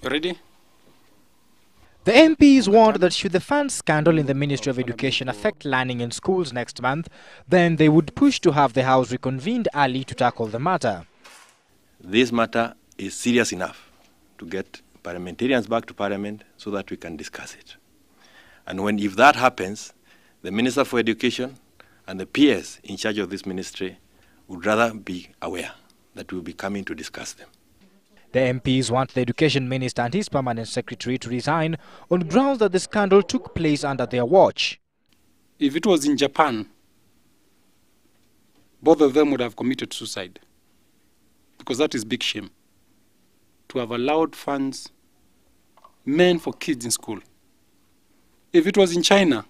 You ready? The MPs warned that should the funds scandal in the Ministry of Education affect learning in schools next month, then they would push to have the House reconvened early to tackle the matter. This matter is serious enough to get parliamentarians back to Parliament so that we can discuss it. And if that happens, the Minister for Education and the PS in charge of this ministry would rather be aware that we will be coming to discuss them. The MPs want the Education Minister and his Permanent Secretary to resign on grounds that the scandal took place under their watch. If it was in Japan, both of them would have committed suicide. Because that is big shame. To have allowed funds meant for kids in school. If it was in China,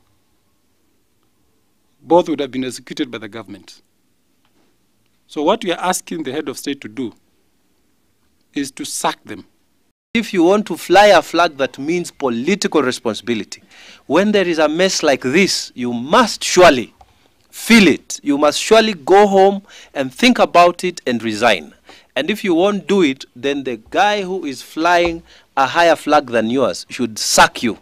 both would have been executed by the government. So what we are asking the head of state to do is to sack them. If you want to fly a flag that means political responsibility, when there is a mess like this, you must surely feel it. You must surely go home and think about it and resign. And if you won't do it, then the guy who is flying a higher flag than yours should sack you.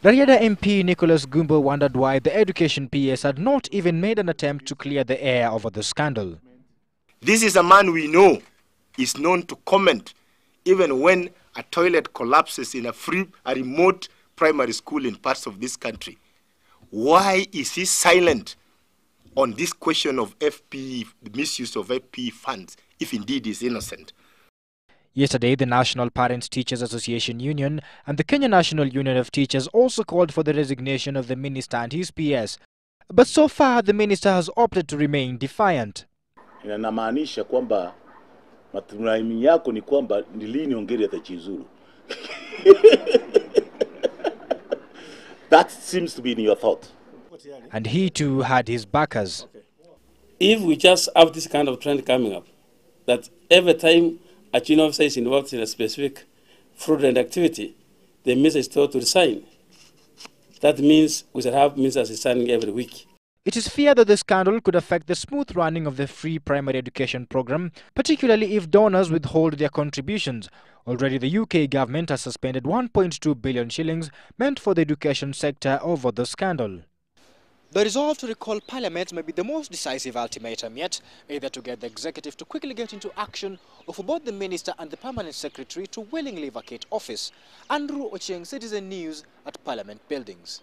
Rarieda MP Nicholas Gumbo wondered why the Education PS had not even made an attempt to clear the air over the scandal. This is a man we know is known to comment even when a toilet collapses in a remote primary school in parts of this country. Why is he silent on this question of FPE, the misuse of FPE funds, if indeed he is innocent? Yesterday, the National Parents Teachers Association Union and the Kenya National Union of Teachers also called for the resignation of the minister and his PS. But so far, the minister has opted to remain defiant. Inamaanisha kwamba matumaini yako ni kwamba ni lini Ongeri atajiuzulu. That seems to be in your thought. And he too had his backers. If we just have this kind of trend coming up, that every time a junior officer is involved in a specific fraudulent activity, the minister is told to resign. That means we should have ministers resigning every week. It is feared that the scandal could affect the smooth running of the free primary education program, particularly if donors withhold their contributions. Already the UK government has suspended 1.2 billion shillings meant for the education sector over the scandal. The resolve to recall Parliament may be the most decisive ultimatum yet, either to get the executive to quickly get into action or for both the minister and the Permanent Secretary to willingly vacate office. Andrew Ochieng, Citizen News at Parliament Buildings.